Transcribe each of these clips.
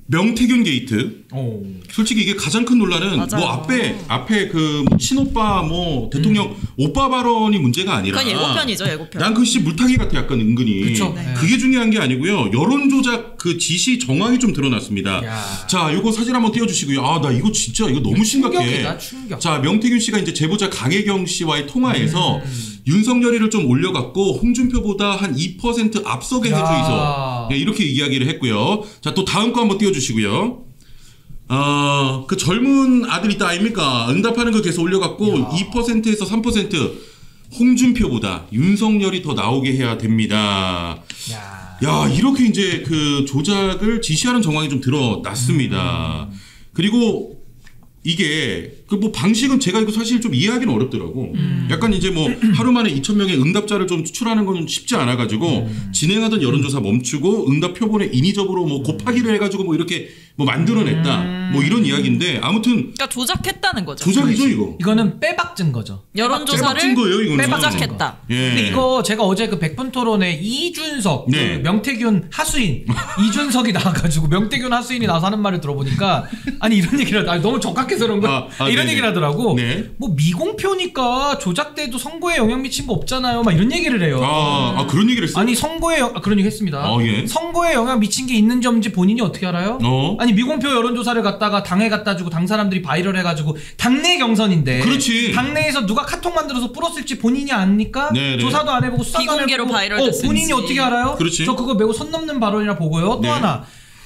명태균 게이트. 솔직히 이게 가장 큰 논란은 맞아요. 뭐 앞에 그 친오빠 뭐 대통령 오빠 발언이 문제가 아니라. 그건 예고편이죠, 예고편. 난 그 씨 물타기 같아 약간 은근히. 그쵸. 네. 그게 중요한 게 아니고요. 여론 조작 그 지시 정황이 좀 드러났습니다. 야. 자, 요거 사진 한번 띄워주시고요. 아, 나 이거 진짜 이거 너무 심각해. 충격이다, 충격. 자, 명태균 씨가 이제 제보자 강혜경 씨와의 통화에서 윤석열이를 좀 올려갖고 홍준표보다 한 2% 앞서게 야. 해주이소. 네, 이렇게 이야기를 했고요. 자, 또 다음 거 한번 띄워주시고요. 그 젊은 아들 있다 아닙니까? 응답하는 거 계속 올려갖고 2%에서 3% 홍준표보다 윤석열이 더 나오게 해야 됩니다. 야, 이렇게 이제 그 조작을 지시하는 정황이 좀 드러났습니다. 그리고 이게 그 뭐 방식은 제가 이거 사실 좀 이해하기는 어렵더라고. 약간 이제 뭐 하루 만에 2,000명의 응답자를 좀 추출하는 건 쉽지 않아가지고 진행하던 여론조사 멈추고 응답 표본에 인위적으로 뭐 곱하기를 해가지고 뭐 이렇게 뭐 만들어냈다. 뭐 이런 이야기인데 아무튼 그러니까 조작했다는 거죠. 조작이죠 이거. 이거는 빼박진 거죠. 여론조사를 빼박진 거예요 이거는. 조작했다. 예. 근데 이거 제가 어제 그 백분 토론에 이준석, 네. 그 명태균 하수인, 이준석이 나와가지고 명태균 하수인이 나와서 하는 말을 들어보니까 아니 이런 얘기를 너무 적합해서 그런 거야. 이런 네네. 얘기를 하더라고. 네. 뭐 미공표니까 조작돼도 선거에 영향 미친 거 없잖아요. 막 이런 얘기를 해요. 그런 얘기를 했어요? 아니 선거에 그런 얘기 했습니다. 예. 선거에 영향 미친 게 있는지 없는지 본인이 어떻게 알아요? 아니 미공표 여론조사를 갖다가 당에 갖다 주고 당 사람들이 바이럴 해가지고 당내 경선인데 그렇지. 당내에서 누가 카톡 만들어서 뿌렸을지 본인이 압니까? 네네. 조사도 안 해보고 수사도 안 비공개로 해보고 바이럴됐을지. 본인이 어떻게 알아요? 그렇지. 저 그거 매우 선 넘는 발언이라 보고요. 또 네. 하나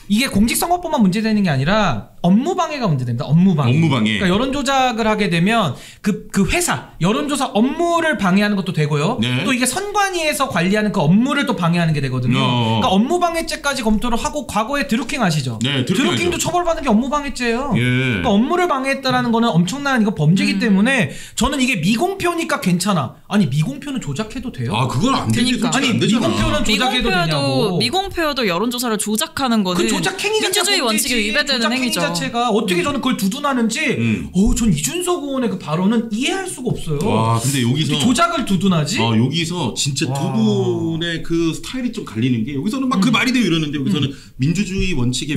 이게 공직선거법만 문제되는 게 아니라 업무방해가 문제됩니다. 업무방해. 그러니까 여론조작을 하게 되면 그 회사 여론조사 업무를 방해하는 것도 되고요. 네. 또 이게 선관위에서 관리하는 그 업무를 또 방해하는 게 되거든요. 그러니까 업무방해죄까지 검토를 하고 과거에 드루킹 아시죠? 네, 드루킹도 처벌받는 게 업무방해죄예요. 예. 그러니까 업무를 방해했다라는 거는 엄청난 이거 범죄이기 때문에 저는 이게 미공표니까 괜찮아. 아니 미공표는 조작해도 돼요? 그건 안 되지. 그러니까. 솔직히 아니 안 되잖아. 미공표는 조작해도 되냐고. 미공표여도 여론조사를 조작하는 거는 그 조작행위 자체가 민주주의 원칙에 문제지. 위배되는 조작행위 행위죠. 자체가 어떻게 저는 그걸 두둔하는지 전 이준석 의원의 그 발언은 이해할 수가 없어요. 와, 근데 여기서 어떻게 조작을 두둔하지? 여기서 진짜 두 분의 그 스타일이 좀 갈리는 게 여기서는 막 그 말이 돼요 이러는데 여기서는 민주주의 원칙에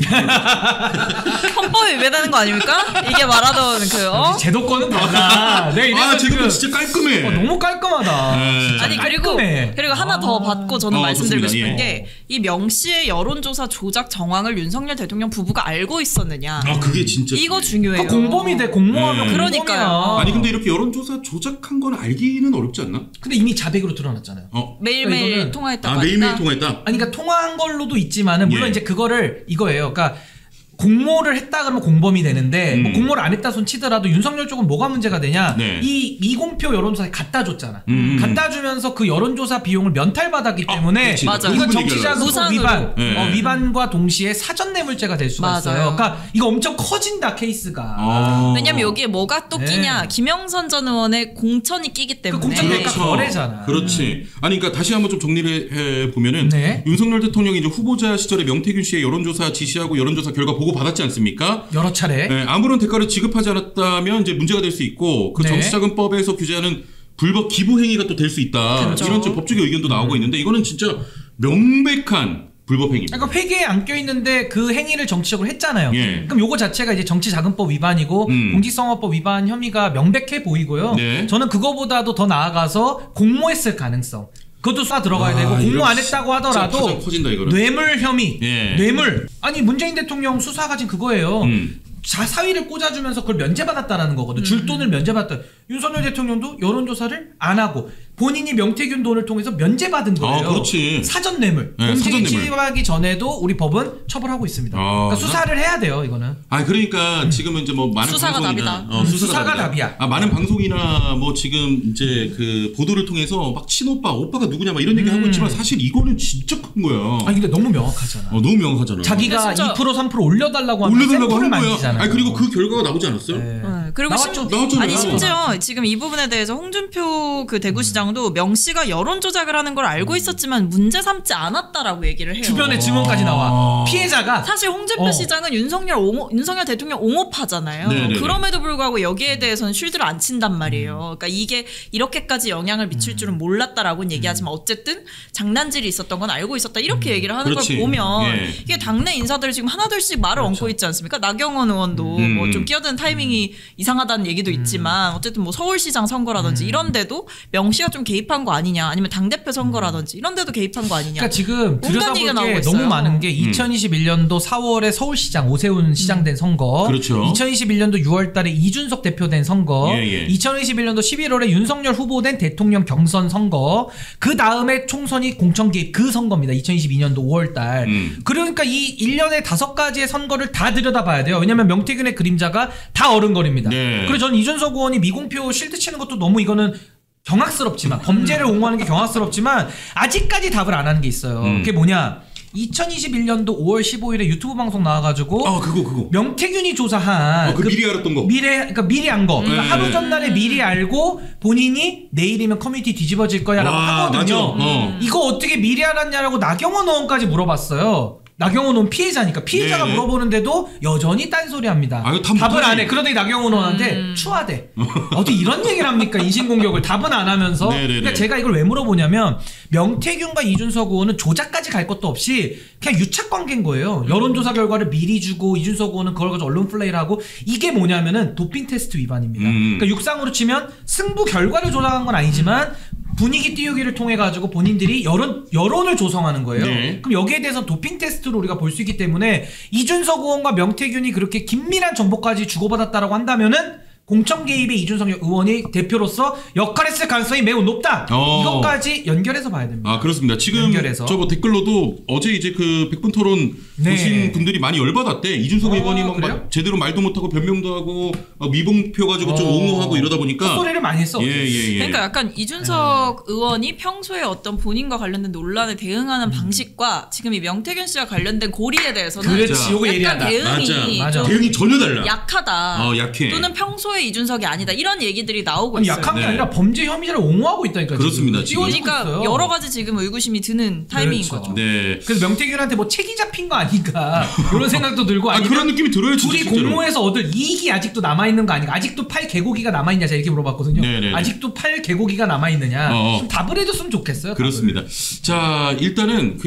헌법에 위배되는 거 아닙니까? 이게 말하던 제도권은 달라. 제도권 진짜 깔끔해. 너무 깔끔하다. 아니 깔끔해. 그리고 하나 더 받고 저는 말씀드리고 좋습니다. 싶은 예. 게 이 명시의 여론조사 조작 정황을 윤석열 대통령 부부가 알고 있었느냐. 그게 진짜 이거 중요해요. 공범이 돼. 공모하면 네. 그러니까요. 공범이야. 아니 근데 이렇게 여론조사 조작한 건 알기는 어렵지 않나? 근데 이미 자백으로 드러났잖아요. 매일매일 이거는- 통화했다고 하니까. 매일매일 통화했다? 아니 그러니까 통화한 걸로도 있지만은 물론 예. 이제 그거를 이거예요. 그러니까 공모를 했다 그러면 공범이 되는데 뭐 공모를 안 했다 손 치더라도 윤석열 쪽은 뭐가 문제가 되냐? 네. 이 미공표 여론조사에 갖다 줬잖아. 갖다 주면서 그 여론조사 비용을 면탈받았기 때문에 그렇지. 맞아요. 이건 그 부분 정치자금 무상으로. 위반, 네. 위반과 동시에 사전 뇌물죄가 될 수가 맞아요. 있어요. 그러니까 이거 엄청 커진다 케이스가. 왜냐면 여기에 뭐가 또 네. 끼냐. 김영선 전 의원의 공천이 끼기 때문에. 공천 대가 거래잖아. 그렇지. 아니 그러니까 다시 한번 좀 정리를 해 보면은 네. 윤석열 대통령이 이제 후보자 시절에 명태균 씨의 여론조사 지시하고 여론조사 결과 보고 받았지 않습니까? 여러 차례. 네, 아무런 대가를 지급하지 않았다면 이제 문제가 될 수 있고 그 네. 정치자금법에서 규제하는 불법 기부 행위가 또 될 수 있다. 그렇죠. 이런 좀 법적인 의견도 나오고 있는데 이거는 진짜 명백한 불법 행위입니다. 그러니까 회계에 안 껴있는데 그 행위를 정치적으로 했잖아요. 예. 그럼 요거 자체가 이제 정치자금법 위반이고 공직선거법 위반 혐의가 명백해 보이고요. 네. 저는 그거보다도 더 나아가서 공모했을 가능성. 그것도 수사 들어가야 되고 공모 안 했다고 하더라도 진짜 커진다, 이거는. 뇌물 혐의, 예. 뇌물. 아니 문재인 대통령 수사가 지금 그거예요. 음. 사위를 꽂아주면서 그걸 면제받았다는 거거든. 줄 돈을 면제받았다. 윤석열 대통령도 여론조사를 안 하고 본인이 명태균 돈을 통해서 면제받은 거예요. 그렇지. 사전 뇌물. 네, 공직에 사전 뇌물. 진입하기 전에도 우리 법은 처벌하고 있습니다. 그러니까 수사를 해야 돼요, 이거는. 그러니까 지금은 이제 뭐 많은 수사가 방송이나 답이다. 수사가 답이야. 많은 방송이나 뭐 지금 이제 그 보도를 통해서 막 친오빠, 오빠가 누구냐 막 이런 얘기 하고 있지만 사실 이거는 진짜 큰 거야. 아니 근데 너무 명확하잖아. 너무 명확하잖아. 자기가 진짜- 2% 3% 올려달라고 하면 올려달라고 샘플을 한 거야. 만지잖아요. 그리고 그 결과가 나오지 않았어요? 네. 그리고 나왔죠. 나왔잖아요. 아니 심지어 지금 이 부분에 대해서 홍준표 그 대구시장은 시장도 명 씨가 여론 조작을 하는 걸 알고 있었지만 문제 삼지 않았다라고 얘기를 해요. 주변에 증언까지 나와. 피해자가 사실 홍준표 시장은 윤석열 대통령 옹호파잖아요. 네네네. 그럼에도 불구하고 여기에 대해서는 쉴드를 안 친단 말이에요. 그러니까 이게 이렇게까지 영향을 미칠 줄은 몰랐다라고는 얘기하지만 어쨌든 장난질이 있었던 건 알고 있었다 이렇게 얘기를 하는 그렇지. 걸 보면 예. 이게 당내 인사들이 지금 하나둘씩 말을 얹고 있지 않습니까? 나경원 의원도 뭐 좀 끼어드는 타이밍이 이상하다는 얘기도 있지만 어쨌든 뭐 서울시장 선거라든지 이런데도 명 씨가 좀 개입한 거 아니냐 아니면 당대표 선거라든지 이런데도 개입한 거 아니냐. 그러니까 지금 온갖 얘기가 나오고 들여다볼 게 있어요. 너무 많은 게 2021년도 4월에 서울시장 오세훈 시장 된 선거, 그렇죠. 2021년도 6월달에 이준석 대표 된 선거, 예, 예. 2021년도 11월에 윤석열 후보 된 대통령 경선 선거, 그 다음에 총선이 공천 개입 그 선거입니다. 2022년도 5월달. 그러니까 이 1년에 5가지의 선거를 다 들여다봐야 돼요. 왜냐하면 명태균의 그림자가 다 어른거립니다. 네. 그래서 저는 이준석 의원이 미공표 실드 치는 것도 너무 이거는 경악스럽지만 범죄를 옹호하는 게 경악스럽지만 아직까지 답을 안 하는 게 있어요. 그게 뭐냐? 2021년도 5월 15일에 유튜브 방송 나와가지고 그거 명태균이 조사한 그 미리 알았던 거 그러니까 미리 안 거. 그러니까 네. 하루 전날에 미리 알고 본인이 내일이면 커뮤니티 뒤집어질 거야라고 와, 하거든요. 맞아. 이거 어떻게 미리 알았냐라고 나경원 의원까지 물어봤어요. 나경원 의원 피해자니까 피해자가 네네. 물어보는데도 여전히 딴소리합니다. 이거 다 답을 못하지. 안 해. 그러더니 나경원 의원한테 추하대. 어디 이런 얘기를 합니까? 인신공격을 답은 안 하면서. 네네네. 그러니까 제가 이걸 왜 물어보냐면 명태균과 이준석 의원은 조작까지 갈 것도 없이 그냥 유착 관계인 거예요. 여론조사 결과를 미리 주고 이준석 의원은 그걸 가지고 언론 플레이를 하고 이게 뭐냐면은 도핑 테스트 위반입니다. 그러니까 육상으로 치면 승부 결과를 조작한 건 아니지만 분위기 띄우기를 통해 가지고 본인들이 여론을 조성하는 거예요. 네. 그럼 여기에 대해서 도핑 테스트로 우리가 볼 수 있기 때문에 이준석 의원과 명태균이 그렇게 긴밀한 정보까지 주고받았다라고 한다면은 공천 개입에 이준석 의원이 대표로서 역할했을 가능성이 매우 높다. 이것까지 연결해서 봐야 됩니다. 그렇습니다. 지금 연결해서. 저 토론도 어제 이제 그 100분 토론 네. 보신 분들이 많이 열받았대. 이준석 의원이 막 그래요? 제대로 말도 못하고 변명도 하고 미봉표 가지고 좀 옹호하고 이러다 보니까 헛소리를 많이 했어. 예. 그러니까 약간 이준석 의원이 평소에 어떤 본인과 관련된 논란에 대응하는 방식과 지금 이 명태균 씨와 관련된 고리에 대해서는 그렇지. 요거 약간 예리하다. 대응이 맞아. 좀 대응이 전혀 달라. 약하다. 약해. 또는 평소에 이준석이 아니다. 이런 얘기들이 나오고 아니, 있어요. 약한 게 네. 아니라 범죄 혐의자를 옹호하고 있다니까. 그렇습니다, 지금. 띄워주고 그러니까 있어요. 여러 가지 지금 의구심이 드는 타이밍인 그렇죠. 거죠. 네. 그래서 명태균한테 뭐 책이 잡힌 거 아닌가 이런 생각도 들고 아니면 그런 느낌이 들어요. 진짜 둘이 실제로. 공모해서 얻을 이익이 아직도 남아있는 거 아닌가? 아직도 팔 개고기가 남아있냐? 제가 이렇게 물어봤거든요. 네네네. 아직도 팔 개고기가 남아있느냐? 좀 답을 해줬으면 좋겠어요. 그렇습니다. 자, 일단은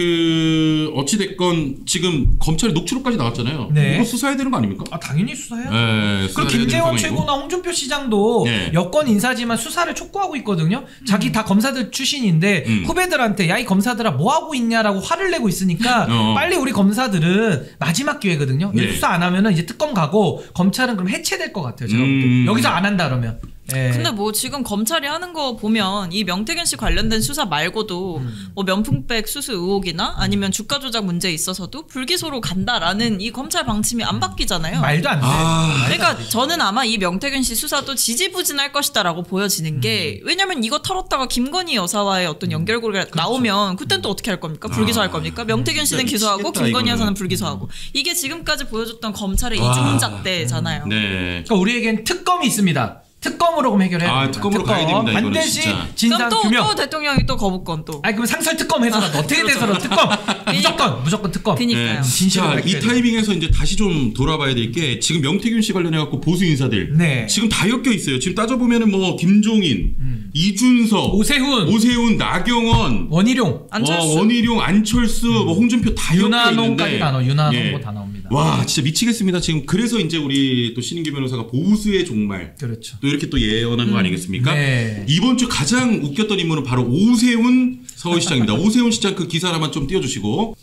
어찌 됐건 지금 검찰이 녹취록까지 나왔잖아요. 네. 이거 수사해야 되는 거 아닙니까? 당연히 수사해요. 네, 그리고 수사해야 되는 김재원 상황이고. 최고나 홍준표 시장도 네. 여권 인사지만 수사를 촉구하고 있거든요. 자기 다 검사들 출신인데 후배들한테 야 이 검사들아 뭐 하고 있냐라고 화를 내고 있으니까 빨리 우리 검사들은 마지막 기회거든요. 네. 수사 안 하면은 이제 특검 가고 검찰은 그럼 해체될 것 같아요. 제가 볼 때. 여기서 안 한다 그러면. 예. 근데 뭐 지금 검찰이 하는 거 보면 이 명태균 씨 관련된 수사 말고도 뭐 명품백 수수 의혹이나 아니면 주가 조작 문제에 있어서도 불기소로 간다라는 이 검찰 방침이 안 바뀌잖아요. 말도 안 돼. 그러니까 저는 아마 이 명태균 씨 수사도 지지부진할 것이다라고 보여지는 게 왜냐면 이거 털었다가 김건희 여사와의 어떤 연결고리가 나오면 그땐 또 어떻게 할 겁니까? 불기소할 겁니까? 명태균 씨는 진짜 기소하고 미치겠다, 김건희 이거는. 여사는 불기소하고 이게 지금까지 보여줬던 검찰의 이중잣대잖아요. 네. 그러니까 우리에겐 특검이 있습니다. 특검으로 그럼 해결해야 됩니다. 특검으로 가야 됩니다, 이거는 반드시 진짜. 진상 그럼 규명. 또 대통령이 또 거부권 또. 아니 그럼 상설 특검 해서라도 어떻게 돼서라도 특검 무조건 특검. 그니까요. 진실을 자, 이 밝혀야 돼요. 타이밍에서 이제 다시 좀 돌아봐야 될 게 지금 명태균 씨 관련해갖고 보수 인사들 네. 지금 다 엮여 있어요. 지금 따져보면은 뭐 김종인, 이준석, 오세훈, 나경원, 원희룡, 안철수. 원희룡, 안철수, 뭐 홍준표 다 엮여 윤한홍까지 있는데 다 넣어. 윤한홍 예. 뭐 다 나옵니다. 와, 진짜 미치겠습니다. 지금 그래서 이제 우리 또 신인규 변호사가 보수의 종말 그렇죠. 또 이렇게 또 예언한 거 아니겠습니까? 네. 이번 주 가장 웃겼던 인물은 바로 오세훈 서울시장입니다. 오세훈 시장 그 기사 하나만 좀 띄워주시고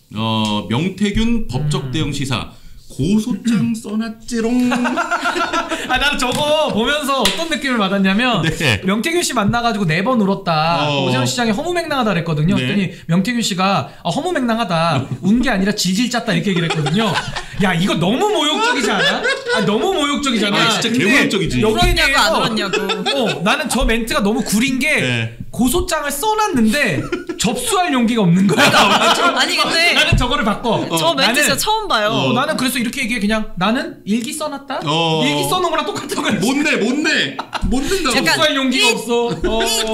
명태균 법적 대응 시사 고소장 써놨지롱. 나는 저거 보면서 어떤 느낌을 받았냐면 네. 명태균 씨 만나가지고 4번 울었다. 오세훈 시장이 허무맹랑하다 그랬거든요. 네. 그랬더니 명태균 씨가 허무맹랑하다. 운 게 아니라 질질 짰다 이렇게 얘기를 했거든요. 야 이거 너무 모욕적이지 않아? 너무 모욕적이잖아. 진짜 근데 개모욕적이지. 여기에 울었냐고 안 대해서 울었냐고. 나는 저 멘트가 너무 구린 게 네. 고소장을 써놨는데 접수할 용기가 없는 거야. 아니 근데 나는 저거를 바꿔. 저 멘트 진짜 처음 봐요. 나는 그래서 이렇게 얘기해. 그냥 나는 일기 써놨다. 일기 써놓은 거랑 똑같은 거야. 못 낸다고. 약간 접수할 용기가 없어.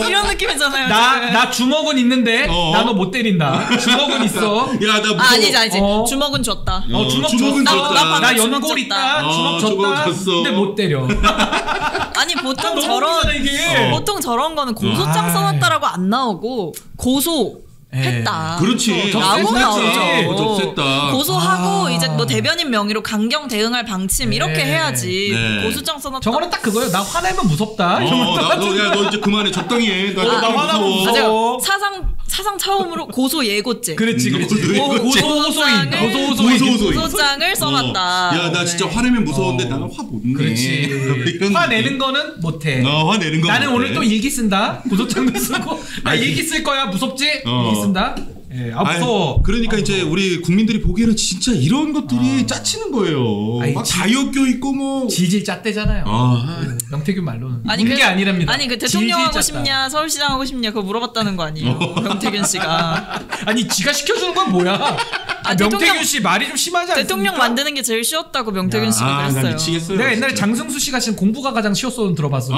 이런 느낌이잖아요. 나 주먹은 있는데 나 너 못 때린다. 주먹은 있어. 야, 나 무서워. 아니지. 주먹은 줬다. 주먹은 줬다. 나 연골 있다. 주먹 줬다. 근데 못 때려. 아니 보통 너무 저런 거는 고소장 써놨다라고 안 나오고 고소했다. 그렇지. 라고 나오죠. 접수했다. 고소하고 이제 뭐 대변인 명의로 강경 대응할 방침 이렇게 해야지. 네. 고소장 써놨다. 저거는 딱 그거예요. 나 화내면 무섭다. 너 이제 그만해. 적당히 해. 나 화나면 무서워. 무서워. 사상 처음으로 고소 예고죄. 그렇지. 고소장을 써놨다. 야, 나 진짜 화내면 무서운데 나는 화 못 내. 그렇지. 화내는 거는 못해. 화내는 거. 나는 오늘 또 일기 쓴다. 고소장도 쓰고. 나 일기 쓸 거야. 무섭지? 일기 쓴다. 예, 무서워. 그러니까 이제 우리 국민들이 보기에는 진짜 이런 것들이 짜치는 거예요. 막 다 엮여 있고 뭐. 질질 짰대잖아요. 명태균 말로는. 게 아니랍니다. 아니 그 대통령 하고 싶냐, 서울시장 하고 싶냐 그거 물어봤다는 거 아니에요? 명태균 씨가. 아니 지가 시켜주는 건 뭐야? 명태균 씨 말이 좀 심하지 않습니까? 대통령 만드는 게 제일 쉬웠다고 명태균 씨가 그랬어요. 나 미치겠어요. 내가 옛날에 장승수 씨가 지금 공부가 가장 쉬웠어는 들어봤어.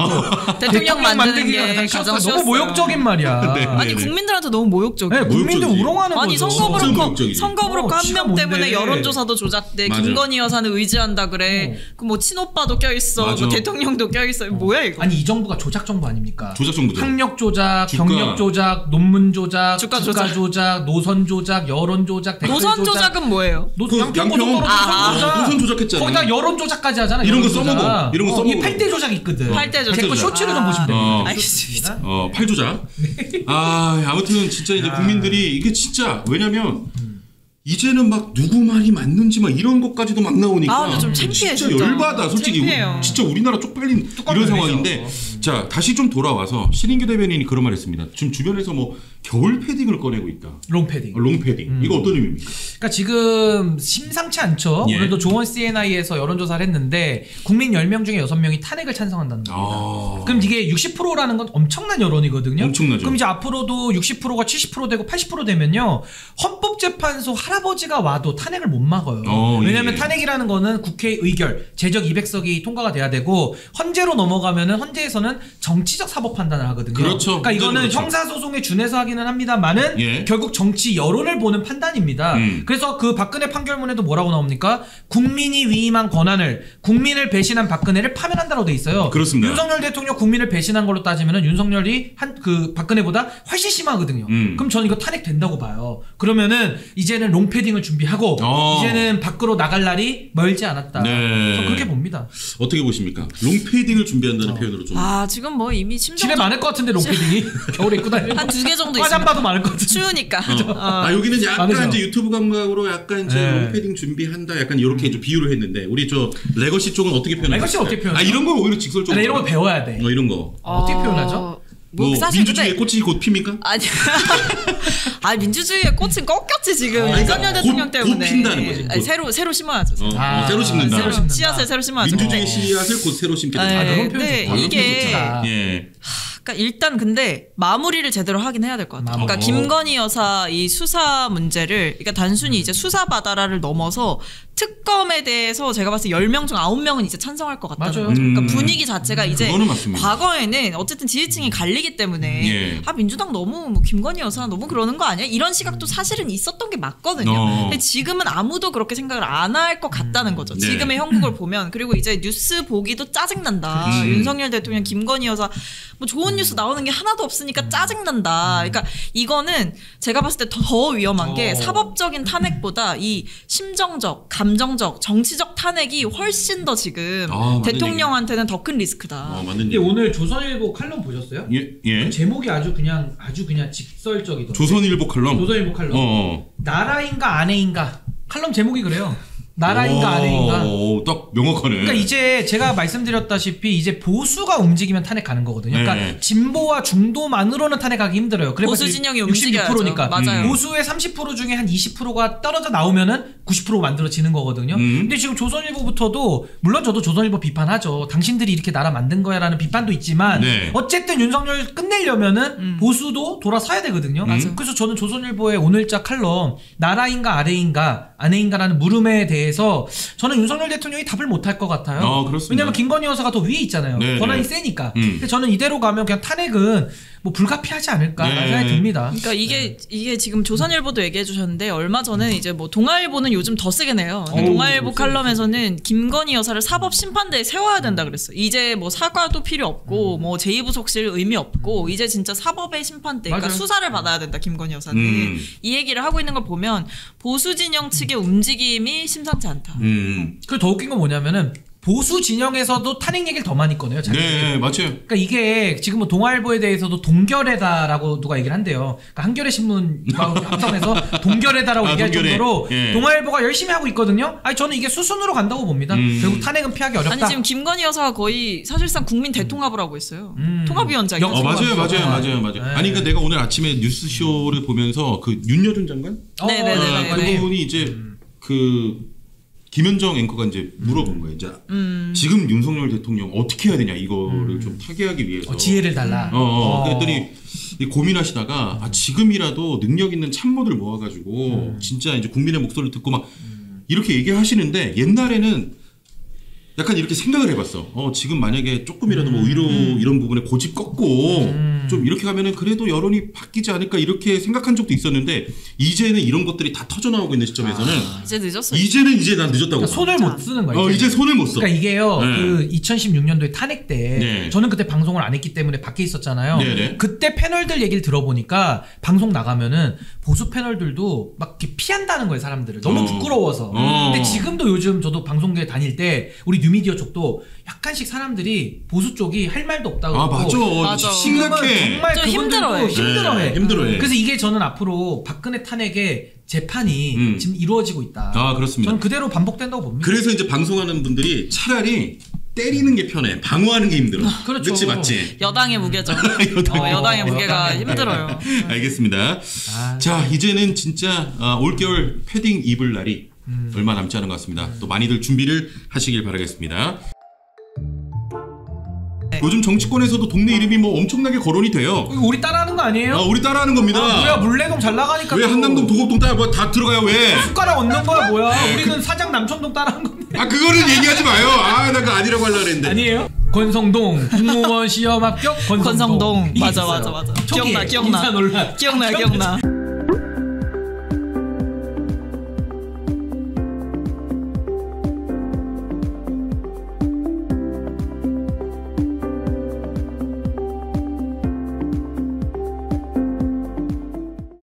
대통령 만드는 게 가장 쉬웠어요. 너무 모욕적인 말이야. 네. 아니 국민들한테 너무 모욕적이에요. 네, 국민들 우롱하는 아니 거죠. 선거 브로커 한 명 때문에 여론조사도 조작돼. 맞아. 김건희 여사는 의지한다 그래. 그 뭐 친오빠도 껴있어. 뭐 대통령도 껴있어. 뭐야 이거? 아니 이 정부가 조작 정부 아닙니까? 조작 정부죠. 학력 조작, 경력 조작, 논문 조작, 주가 조작, 노선 조작, 여론 조작, 댓글 노선 조작은 뭐예요? 양평고속도로 노선 조작했잖아. 거기다 여론 조작까지 하잖아. 이런 거 써먹어. 이런 거 써먹어. 이 8대 조작 있거든. 8대 조작. 제거 쇼츠를 좀 보시면 됩니다. 알겠습니다. 8조작. 아무튼 진짜 이제 국민들이 이게 진짜 왜냐면 이제는 막 누구 말이 맞는지 막 이런 것까지도 막 나오니까 근데 좀 창피해 진짜 열받아 솔직히. 창피해요. 진짜 우리나라 쪽팔린 이런 상황인데 자 다시 좀 돌아와서 신인규 대변인이 그런 말 했습니다. 지금 주변에서 뭐 겨울 패딩을 꺼내고 있다. 롱패딩. 롱패딩. 이거 어떤 의미입니까? 그러니까 지금 심상치 않죠. 예. 오늘도 조원 CNI에서 여론조사를 했는데 국민 10명 중에 6명이 탄핵을 찬성한다는 겁니다. 그럼 이게 60%라는 건 엄청난 여론이거든요. 엄청나죠. 그럼 이제 앞으로도 60%가 70% 되고 80% 되면요. 헌법재판소 할아버지가 와도 탄핵을 못 막아요. 왜냐하면 탄핵이라는 거는 국회 의결, 제적 200석이 통과가 돼야 되고 헌재로 넘어가면은 헌재에서는 정치적 사법 판단을 하거든요. 그렇죠. 그러니까 이거는 그렇죠. 형사소송에 준해서 하기는 합니다만은 예. 결국 정치 여론을 보는 판단입니다. 그래서 그 박근혜 판결문에도 뭐라고 나옵니까? 국민이 위임한 권한을 국민을 배신한 박근혜를 파면한다고 돼 있어요. 그렇습니다. 윤석열 대통령 국민을 배신한 걸로 따지면은 윤석열이 그 박근혜보다 훨씬 심하거든요. 그럼 저는 이거 탄핵 된다고 봐요. 그러면은 이제는 롱패딩을 준비하고 이제는 밖으로 나갈 날이 멀지 않았다. 네. 저 그렇게 봅니다. 어떻게 보십니까? 롱패딩을 준비한다는 표현으로 좀. 지금 뭐 이미 심정 집에 많을 것 같은데 롱패딩이 겨울에 입고 다니는 한 2개 정도 화장 있습니다. 봐도 많을 것 같은데. 추우니까. 여기는 약간 많으죠. 이제 유튜브 감각으로 약간 이제 네. 롱패딩 준비한다 약간 이렇게 좀 비유를 했는데 우리 저 레거시 쪽은 어떻게 표현하죠? 레거시는 어떻게 표현하죠? 이런 건 오히려 직설적으로. 이런 걸 배워야 돼. 이런 거. 어떻게 표현하죠? 뭐 사실 민주주의의 꽃이 곧 핍니까? 아니 민주주의의 꽃은 꺾였지 지금 그러니까 윤석열 대통령 곧 때문에. 핀다는 거지, 곧. 새로 심어야죠. 새로 심는다. 새로 심는다. 씨앗을 새로 심어야죠. 민주주의 씨앗을 곧 새로 심게 된다. 그런 표현 네, 좋다. 이게 예. 그러니까 일단 근데 마무리를 제대로 하긴 해야 될 것 같아요. 그러니까 마무리. 김건희 여사 이 수사 문제를 그러니까 단순히 이제 수사 바다라를 넘어서 특검에 대해서 제가 봤을 때 10명 중 9명은 이제 찬성할 것 같다는 맞아요. 거죠. 그러니까 분위기 자체가 이제 그거는 맞습니다. 과거에는 어쨌든 지지층이 갈리기 때문에 예. 민주당 너무 뭐 김건희 여사 너무 그러는 거 아니야? 이런 시각도 사실은 있었던 게 맞거든요. 근데 지금은 아무도 그렇게 생각을 안 할 것 같다는 거죠. 네. 지금의 형국을 보면. 그리고 이제 뉴스 보기도 짜증난다. 윤석열 대통령 김건희 여사 뭐 좋은 뉴스 나오는 게 하나도 없으니까 짜증난다. 그러니까 이거는 제가 봤을 때 더 위험한 게 사법적인 탄핵보다 이 심정적, 감정적, 정치적 탄핵이 훨씬 더 지금 맞는 대통령한테는 더 큰 리스크다. 맞는 근데 얘기. 오늘 조선일보 칼럼 보셨어요? 예. 제목이 아주 그냥 직설적이더라고요. 조선일보 칼럼. 조선일보 칼럼. 나라인가 아내인가 칼럼 제목이 그래요. 나라인가 아내인가. 딱 명확하네. 그러니까 이제 제가 말씀드렸다시피 이제 보수가 움직이면 탄핵 가는 거거든요. 그러니까 네. 진보와 중도만으로는 탄핵하기 힘들어요. 보수 진영이 움직여야죠. 66%니까. 맞아요. 보수의 30% 중에 한 20%가 떨어져 나오면은 90% 만들어지는 거거든요. 근데 지금 조선일보부터도 물론 저도 조선일보 비판하죠. 당신들이 이렇게 나라 만든 거야라는 비판도 있지만 네. 어쨌든 윤석열 끝내려면은 보수도 돌아서야 되거든요. 그래서 저는 조선일보의 오늘자 칼럼 나라인가 아내인가라는 물음에 대해서 저는 윤석열 대통령이 답을 못할 것 같아요. 그렇습니다. 왜냐면 김건희 여사가 더 위에 있잖아요. 네, 권한이 네. 세니까. 근데 저는 이대로 가면 그냥 탄핵은 뭐 불가피하지 않을까라는 네. 생각이 듭니다. 그러니까 이게 지금 조선일보도 얘기해 주셨는데 얼마 전에 이제 뭐 동아일보는 요즘 더 세게 내요. 동아일보 칼럼에서는 김건희 여사를 사법 심판대에 세워야 된다 그랬어요. 이제 뭐 사과도 필요 없고 뭐 제2부속실 의미 없고 이제 진짜 사법의 심판대, 그러니까 맞아요. 수사를 받아야 된다 김건희 여사는. 이 얘기를 하고 있는 걸 보면 보수 진영 측의 움직임이 심상치 않다. 그리고 더 웃긴 건 뭐냐면은 보수 진영에서도 탄핵 얘기를 더 많이 꺼내요. 네, 맞아요. 그러니까 이게 지금 뭐 동아일보에 대해서도 동결해다라고 누가 얘기를 한대요. 그러니까 한겨레 신문과 합성해서 동결해다라고 얘기할 동결해. 정도로 예. 동아일보가 열심히 하고 있거든요. 아니 저는 이게 수순으로 간다고 봅니다. 결국 탄핵은 피하기 어렵다. 아니 지금 김건희 여사가 거의 사실상 국민 대통합을 하고 있어요. 통합위원장이요. 영- 맞아요. 네. 아니 그러니까 내가 오늘 아침에 뉴스쇼를 보면서 그 윤여준 장관? 네네네. 그분이 이제 그 김현정 앵커가 이제 물어본 거예요. 이제 지금 윤석열 대통령 어떻게 해야 되냐 이거를 좀 타개하기 위해서. 지혜를 달라. 그랬더니 고민하시다가 지금이라도 능력 있는 참모들 모아가지고 진짜 이제 국민의 목소리를 듣고 막 이렇게 얘기하시는데 옛날에는 약간 이렇게 생각을 해봤어. 지금 만약에 조금이라도 뭐 위로 이런 부분에 고집 꺾고 좀 이렇게 가면은 그래도 여론이 바뀌지 않을까 이렇게 생각한 적도 있었는데 이제는 이런 것들이 다 터져 나오고 있는 시점에서는 이제 늦었어요. 이제 난 늦었다고. 그러니까 손을 못 쓰는 거예요. 이제 손을 못 써. 그러니까 이게요. 네. 그 2016년도에 탄핵 때 네. 저는 그때 방송을 안 했기 때문에 밖에 있었잖아요. 네네. 그때 패널들 얘기를 들어보니까 방송 나가면은 보수 패널들도 막 이렇게 피한다는 거예요, 사람들을. 너무 부끄러워서. 근데 지금도 요즘 저도 방송국에 다닐 때 우리 뉴미디어 쪽도 약간씩 사람들이 보수 쪽이 할 말도 없다고. 맞아. 심각해. 정말 좀 그분들도 힘들어해. 힘들어해. 네, 힘들어해. 그래서 이게 저는 앞으로 박근혜 탄핵의 재판이 지금 이루어지고 있다. 그렇습니다. 저는 그대로 반복된다고 봅니다. 그래서 이제 방송하는 분들이 차라리 때리는 게 편해. 방어하는 게 힘들어. 그렇죠. 그치 맞지? 여당의 무게죠. 여당의 무게가 힘들어요. 알겠습니다. 자 이제는 진짜 올겨울 패딩 입을 날이 얼마 남지 않은 것 같습니다. 또 많이들 준비를 하시길 바라겠습니다. 요즘 정치권에서도 동네 이름이 뭐 엄청나게 거론이 돼요. 이거 우리 따라하는 거 아니에요? 우리 따라하는 겁니다. 뭐야 물레동 잘 나가니까 왜 또 한남동 도곡동 따라 뭐 다 들어가요 왜? 숟가락 얹는 거야 뭐야? 우리는 사장 남천동 따라한 건데. 그거를 얘기하지 마요. 나 그거 아니라고 하려고 그랬는데. 아니에요? 권성동 공무원 시험 합격 권성동. 권성동. 이게 맞아. 있어요. 맞아. 초기에 기억나. 인사 논란. 기억나.